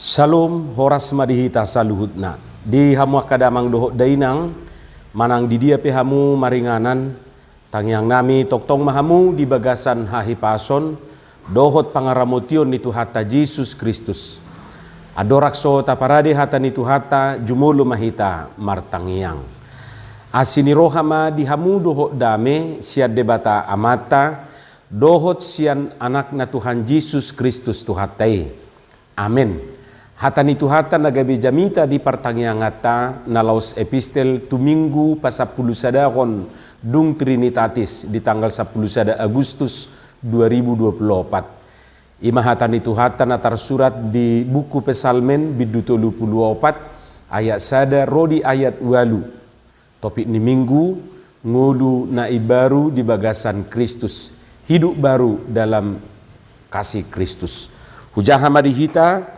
Salom horas madihita saluhutna. Di hamu kadamang dohok dainang manang di dia pehamu maringanan tangyang nami toktong mahamu di bagasan hahipason dohot pangaramotion ni Tuhata Yesus Kristus. Adorakso taparade hata ni Tuhata jumulu mahita martangyang. Asini rohama di hamu dohok dame siad debata amata dohot sian anak na Tuhan Yesus Kristus Tuhatai. Amin. Hata ni Tuhata nagabi jamita di pertangyangata nalaus epistel tuminggu pasapuluh sadakon dung Trinitatis di tanggal 10 Agustus 2024. Imahata ni Tuhata na tersurat di buku Pesalmen bidu 34 ayat sada rodi ayat walu. Topik ni minggu ngulu naibaru di bagasan Kristus, hidup baru dalam kasih Kristus. Hujah hamadihita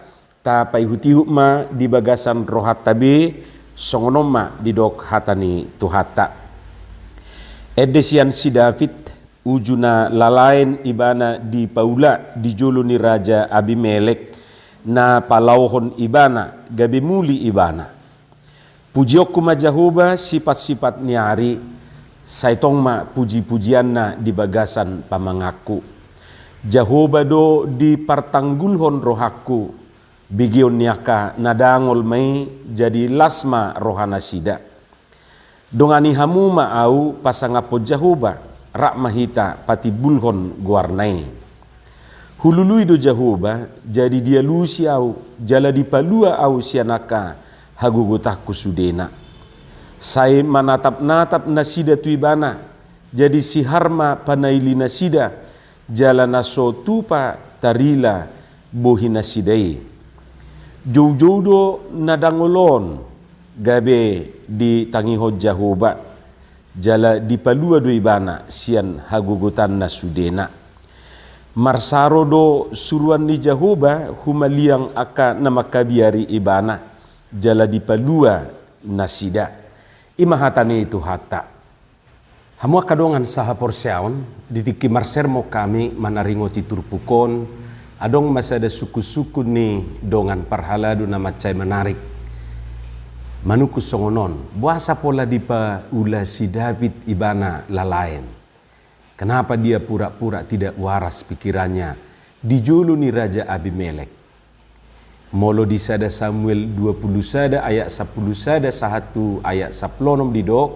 tapai hutihukma di bagasan rohat tabe songonoma di dok hatani Tuhata. Edesian si David ujuna lalain ibana di paula di juluni Raja Abimelek na palauhon ibana gabi muli ibana. Pujiokku ma Jahoba sifat-sifat niari saitong ma puji-pujian na di bagasan pamangaku. Jahoba do di partanggulhon rohaku bigion niaka nadangol may jadi lasma rohana sida. Dongani hamu maau pasangapo Jahoba rak mahita pati bulhon guarnai. Hulului do Jahoba jadi dia lusiau jala dipalua au sianaka hagugutahku sudena. Sai manatap-natap nasida tuibana jadi si harma panaili nasida jala naso tupa tarila bohi nasidai. Jodoh nadangolon gabe di tangiho Jahoba jala dipalua do ibana sian hagugutan nasudena. Marsaro do suruan ni Jahoba humaliang aka namakabiari ibana jala dipalua nasida. Imahatani Tuhata. Hamu kadongan saha porseaon ditiki marsermo kami manaringo titurpukon. Adong masada suku-suku ni dongan parhaladu na macay menarik. Manuku songonon, buasa pola di pa ula si David ibana lalain. Kenapa dia pura-pura tidak waras pikirannya dijulu ni Raja Abimelek. Molo di sada Samuel 20 sada ayat 10 sada sahatu ayat 10 di dok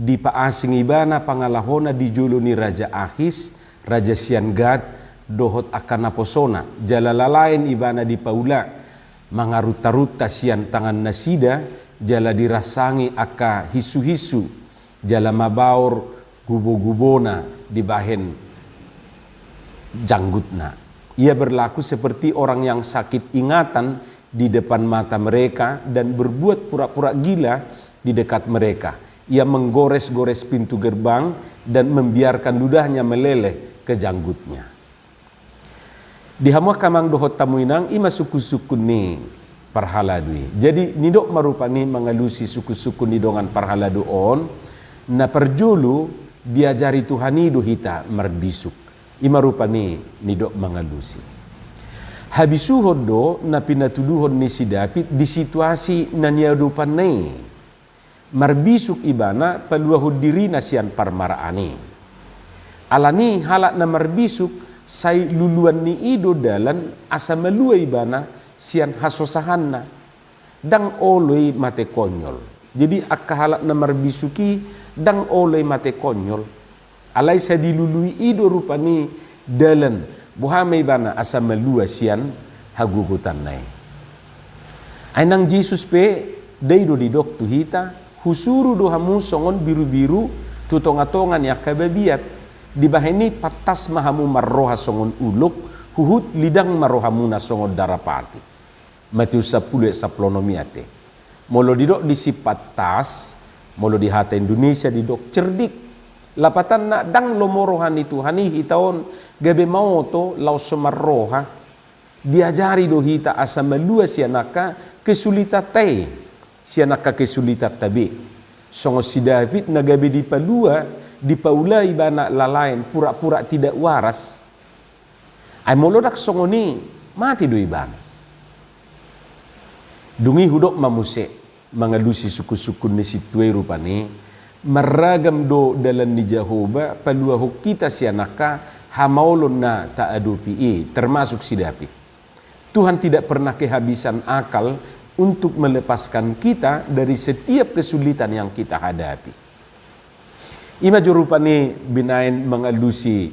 di pa asing ibana pangalahona dijulu ni Raja Ahis, Raja Siangad dohot akan naposona jala lalain ibana di paula mangaruta-ruta sian tangan nasida jala dirasangi aka hisu-hisu jala mabaur gubo-gubona di bahen janggutna. Ia berlaku seperti orang yang sakit ingatan di depan mata mereka dan berbuat pura-pura gila di dekat mereka. Ia menggores-gores pintu gerbang dan membiarkan ludahnya meleleh ke janggutnya. Di hamuah kamang dohot tamuinang ima suku-suku ni parhaladui. Jadi nidok marupani mengalusi suku-suku ni dongan parhaladu on na perjulu diajari Tuhani dohita marbisuk. Ima rupani nidok mengalusi. Habisuhon do na pinatuduhon ni si David di situasi na niyadupan nai. Marbisuk ibana paluahud diri na sian parmaraani. Alani halak na marbisuk say luluan ni ido dalan asa malua ibana sian hasosahanna dang oloy mate konyol. Jadi akahalak na marbisuki dang oloy mate konyol. Alay sa dilului ido rupani dalan buhamay ibana asa malua sian hagugutan nai. Ay nang Jesus pe daydo di dok tuhita husuru do hamu songon biru-biru tutongatongan ya kababiat. Di bahini patas mahamu marroha songon uluk huhut lidang marrohamu na songon darapati. Matius 10 saplonomiate. Molo didok disi patas, molo di hata Indonesia didok cerdik. Lapatan na dang lomorohan itu hani hitaon gabe maoto lau somarroha. Diajari do hita asa melua sianaka kesulitan tay. Sianaka kesulitan tabi. Songo si David na gabe di palua di paula ibana lalain pura-pura tidak waras. Ay molodak songoni mati do ibana. Dungi hudok mamuse mengalusi suku-suku ni situe rupani meragam do dalam ni Jehovah paluahu kita sianaka hamaulun na ta'adupi termasuk sidapi. Tuhan tidak pernah kehabisan akal untuk melepaskan kita dari setiap kesulitan yang kita hadapi. Ima jorupani binain mengalusi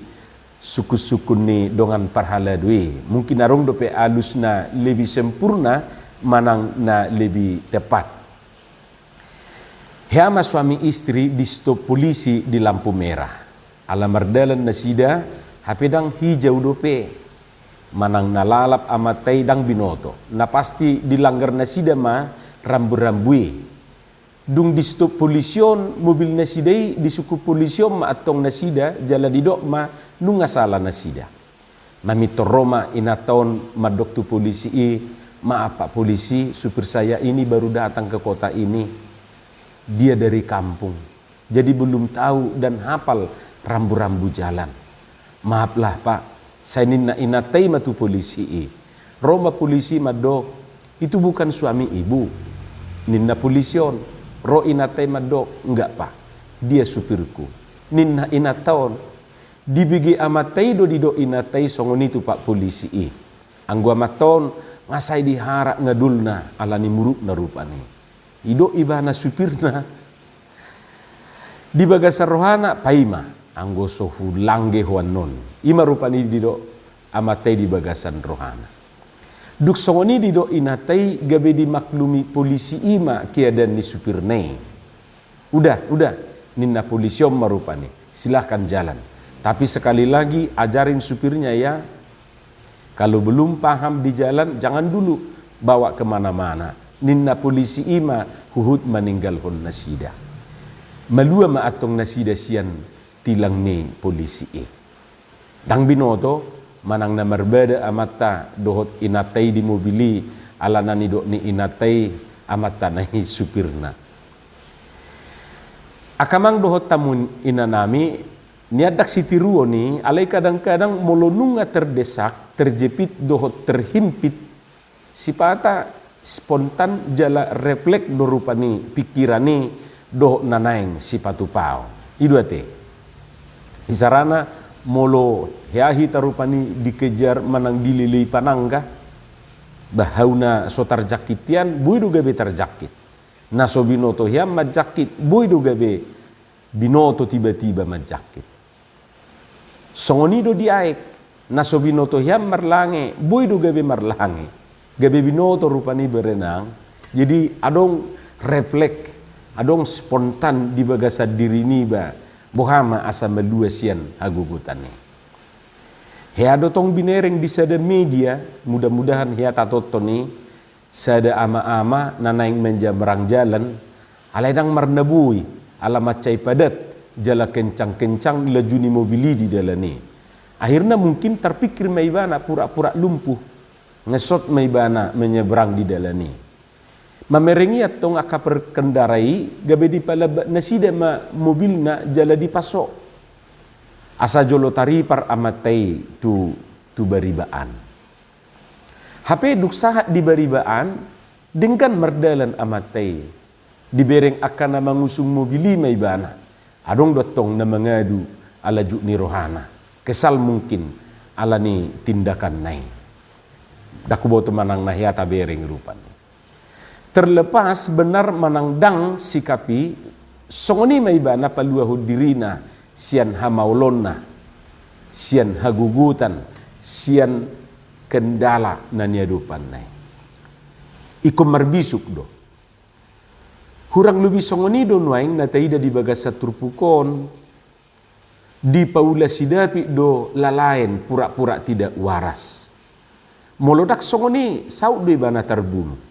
suku-suku ni dengan parhala dui. Mungkin arong dope alusna lebih sempurna manang na lebih tepat. Hiama suami istri di stop polisi di lampu merah. Alamardalan nasida hapedang hijau dope. Manang nalalap amatay dang binoto. Na pasti dilanggar nasida ma rambu-rambui. Dung di stop polisyon mobil nasidai di suku polisyon ma atong nasida jala didok ma nunga salah nasida. Mamito Roma inaton madoktu polisi maaf Pak polisi, supir saya ini baru datang ke kota ini. Dia dari kampung. Jadi belum tahu dan hafal rambu-rambu jalan. Maaflah Pak, saya nina inatai matu polisi. Roma polisi madok, itu bukan suami ibu. Nina polision, ro inatai madok, enggak Pak. Dia supirku. Nina inataon, dibigi amatai do dido inatai songon itu Pak polisi. Anggu amaton, ngasai diharak ngedulna alani muruk na rupani. Ido ibana supirna di bagasar rohana paima anggo sohu langge huanon ima rupani dido amatai di bagasan rohana. Duk songoni dido inatai gabe dimaklumi polisi ima kiadan ni supirne. Udah ninna polisi om marupani silahkan jalan. Tapi sekali lagi ajarin supirnya ya, kalau belum paham di jalan jangan dulu bawa kemana-mana. Ninna polisi ima huhud meninggal hon nasida. Malua ma atong nasida sian tilang ni polisi Dang binoto manang na marbada amata dohot inatai di mobili alanani do ni inatai amata nahi supirna. Akamang dohot tamun inanami niadak sitiruo ni alai kadang-kadang molonunga terdesak terjepit dohot terhimpit sipata spontan jala refleks do rupani pikirani do nanaing sipatu pao iduate isarana molo hiahi tarupani dikejar manang dilili panangga bahauna so tarjakitian buidu gabe tarjakit naso binoto hiam majakit buidu gabe binoto tiba-tiba majakit songonido diaek naso binoto hiam marlange buidu gabe marlange gabe binoto rupani berenang. Jadi adong refleks, adong spontan di bagasa diri ni ba bohama asa melua sian hagugutane. Hea dotong binereng di sada media, mudah-mudahan hea tatoto ni sada ama-ama nanaing menjamrang jalan alaidang marnabui ala macai padat jala kencang-kencang lajuni mobili di dalani. Akhirnya mungkin terpikir maibana pura-pura lumpuh ngesot maibana menyeberang di dalani. Mamerengi atong aka perkendarai gabe di pala nasida ma mobilna jala di pasok. Asa jolo tari par amatai tu baribaan. HP duk sahat di baribaan dengan merdalan amatai. Dibereng akan mengusung mobili maibana. Adong dotong na mengadu ala jukni rohana. Kesal mungkin ala ni tindakan naik. Dakubo manang nahiata bereng rupan. Terlepas benar manang dang sikapi songoni maibana paluahu dirina sian hamaulonna sian hagugutan sian kendala naniadupan nai. Ikom marbisuk do. Hurang lubi songoni do nuaing nataida di bagasa turpukon di paula sidapi do lalain pura-pura tidak waras. Molodak songoni saud di bana terbulu.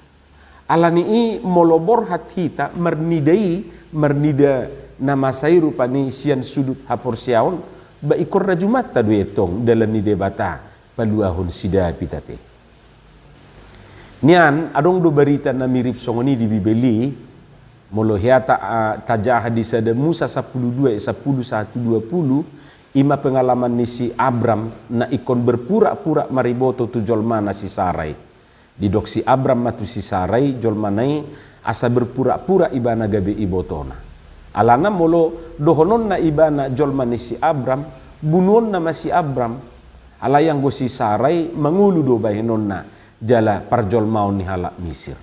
Alani i molobor hatita mernida nama saya rupani sian sudut hapor siaon ba ikor rajumat ta duetong dalam ni debata paluahun sida pitate. Nian adong do berita na mirip songoni di Bibeli molo hiata tajah hadis ada Musa 12 11:20 ima pengalaman ni si Abram na ikon berpura-pura mariboto tujol mana si Sarai. Didok si Abram matu si Sarai jolmanai asa berpura-pura ibana gabe ibotona. Alana molo dohonon na ibana jolmani si Abram, bunuon na si Abram, alayang go si Sarai mangulu do bahenon na jala parjolmaon ni halak Misir.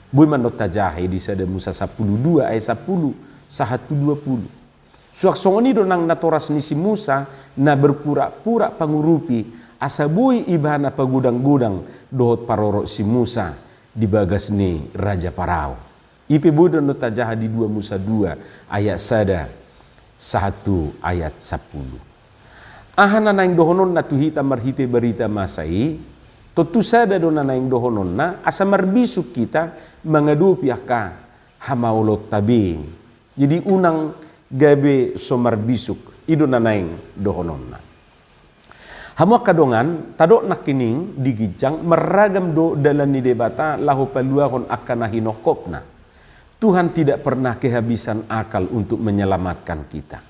Buy manot tajahe di sada Musa 12 ayat 10 sahatu 20. Suak songoni do nang natoras ni si Musa na berpura-pura pangurupi asa buy ibana pagudang-gudang dohot paroro si Musa di bagas ni Raja Parao. Ipe budo no tajaha di 2 Musa 2 ayat sada 1 ayat 10. Ahana naing dohonon na tuhita marhite berita masai, totu sada do na naing dohonon na asa marbisuk kita mengadupi aka hamaulot tabi. Jadi unang gabe so marbisuk ido na naing dohonon na. Hamua kadongan tadok nakining digijang meragam do dalam ni debata lahu paluahon akan nahinokopna. Tuhan tidak pernah kehabisan akal untuk menyelamatkan kita.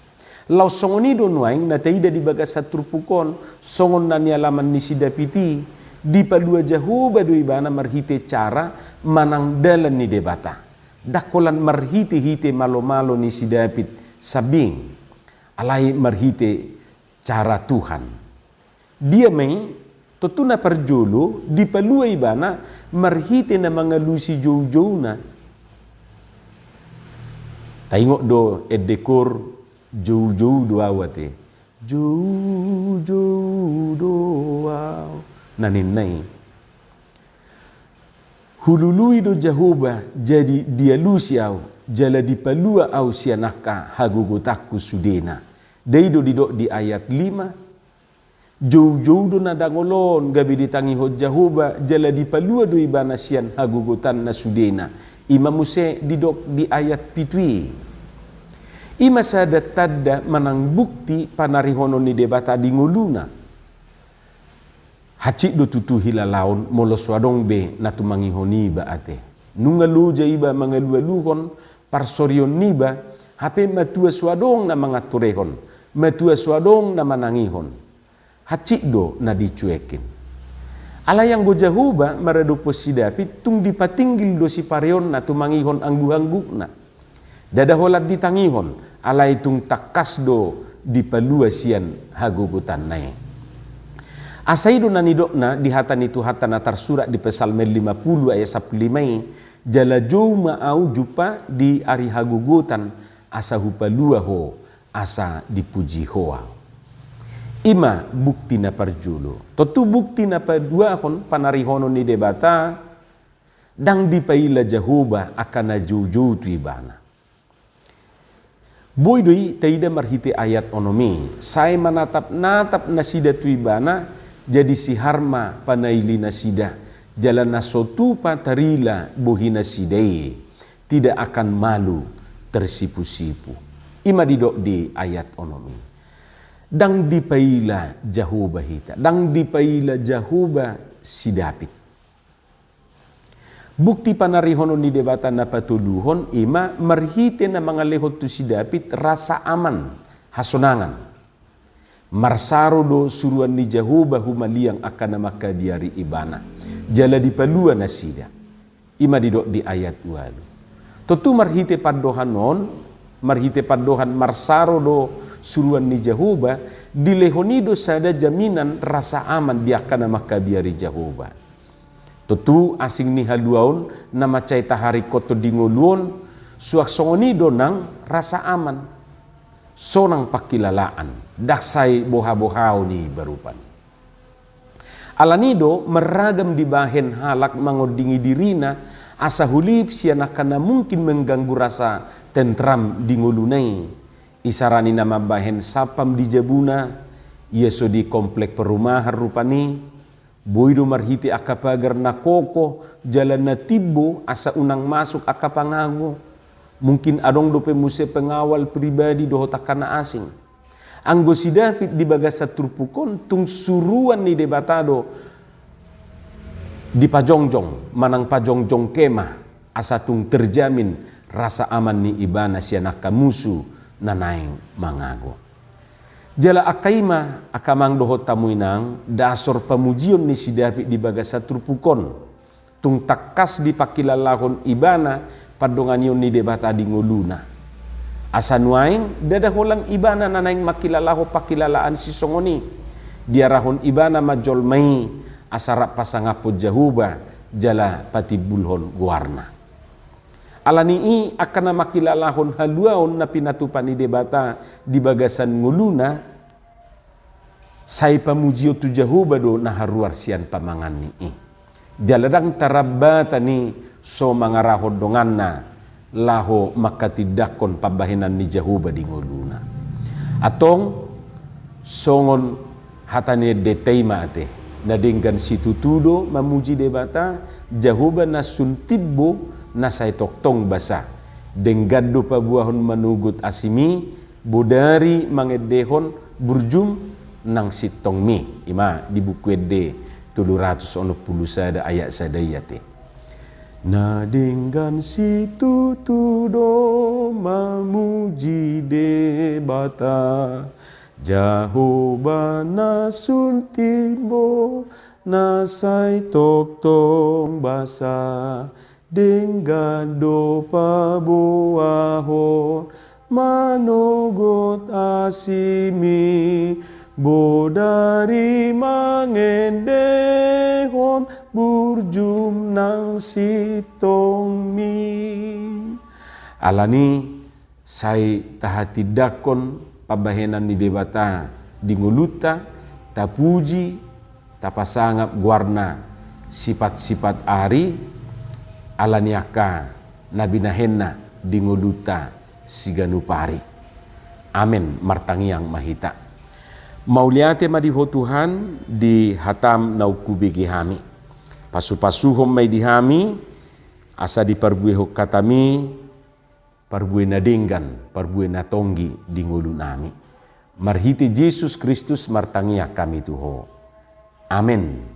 Lau songoni do nuaing na taida di bagas satrupukon songon na nialaman ni sidapiti di palua jahuba do ibana marhite cara manang dalam ni debata. Dakolan marhite-hite malo-malo ni sidapit sabing alai marhite cara Tuhan. Dia may totuna parjolo di palua ibana marhite na mga lusi jauh-jauh na. Tengok do edekor jauh-jauh do awate. Jauh-jauh do aw. Naninay. Hulului do jahuba jadi dia lusiaw jala di palua au sianaka hagugotaku sudena. Daido didok di ayat 5. Jauh-jauh do nadangolon gabi ditangi hot jahuba jala di palua do ibana sian hagugotan na sudena. Imam Musa didok di ayat pitui. Ima sada tadda manang bukti panarihono ni debata di nguluna. Hacik do tutu hila laun molo swadong be natu mangihoni ba ate. Nungalu jaiba mangalu-aluhon parsorion niba hape matua swadong na mangaturehon. Matua swadong na manangihon. Hacik do na dicuekin. Alayang gojahuba marado posidapit tung dipatinggil do si pareon na tumangihon anggu-anggukna. Dadaholat ditangihon alay tung takas do di paluasian hagugutan nai. Asai do nanidok na di hatan itu hatan atar surat di Psalm 50 ayat 15 jala jou maau jupa di ari hagugutan asa hupalua ho asa dipuji hoa. Ima bukti na parjulo. Totu bukti na padua kon panarihono ni debata dang dipaila jahuba akan na juju tu ibana. Boy doi taida marhite ayat onomi. Saya menatap nasida tu ibana jadi si harma panaili nasida. Jalan nasotu patarila bohi nasidai. Tidak akan malu tersipu-sipu. Ima didok di ayat onomi. Dang dipaila jahuba hita. Dang dipaila jahuba sidapit. Bukti panarihono ni debata na patuluhon ima marhite na mga lehot tu sidapit rasa aman hasonangan. Marsaro do suruan ni jahuba humaliang akan na makabiari ibana. Jala dipalua na sida. Ima didok di ayat 2. Totu marhite padohanon, marhite padohan marsaro do suruan ni jahuba dilehonido sada jaminan rasa aman dia kana makabiari jahuba. Tutu asing ni haluaun na macay tahari koto dingoluon suak songonido nang rasa aman sonang pakilalaan daksay boha-bohao ni barupan. Alanido meragam di bahen halak mangodingi dirina asa hulip siya nakana mungkin mengganggu rasa tentram dingolunay. Isarani nama bahen sapam di jabuna, ia so di komplek perumahan rupani, boydo marhiti akapagar na koko, jalan na tibo, asa unang masuk akapangago, mungkin adong dope muse pengawal pribadi dohotakan na asing. Anggo si David di bagas satrupukon, tung suruan ni debatado, di pajongjong, manang pajongjong kemah, asa tung terjamin rasa aman ni ibana siya nakamusu, nanaing mangago. Jala akaima akamang dohot tamuinang dasor pamujion ni si David di bagas satrupukon tung takas di pakilalahon ibana padongan yun ni debata di nguluna. Asanuaing dadaholan ibana nanaing makilalaho pakilalaan si songoni. Diarahon ibana majolmai asarap pasangapo jahuba jala pati bulhon guarna. Alani akan na makilalahon haluaon na pinatupan ni debata di bagasan nguluna say pamujio tu jahuba do na haruar sian pamangan ni jaladang tarabata ni so mangarahod donganna laho makatidakon pabahinan ni jahuba di nguluna atong songon hatane detaima ate nadinggan situtudo mamuji debata jahuba na suntibbo na say toktong basa denggado pabuahon manugut asimi budari mangedehon burjum nang sitong mi ima di buku ede 760 sada ayat sadayate na denggan situtudo mamuji debata Jahoba na suntibo na say toktong basa denggado pabuahon manugot asimi bodari mangendehon burjum nang sitong mi alani say tahatidakon pabahenan ni debata di nguluta tapuji tapasangap guarna sifat-sifat ari alaniaka nabinahenna di nguluta siganupari amin martangiang mahita mauliate madiho Tuhan di hatam naukubigi hami pasu-pasuhom may dihami asa di parbueho katami parbueh nadenggan parbueh natonggi di ngulu nami marhiti Yesus Kristus martangia kami tuho amin.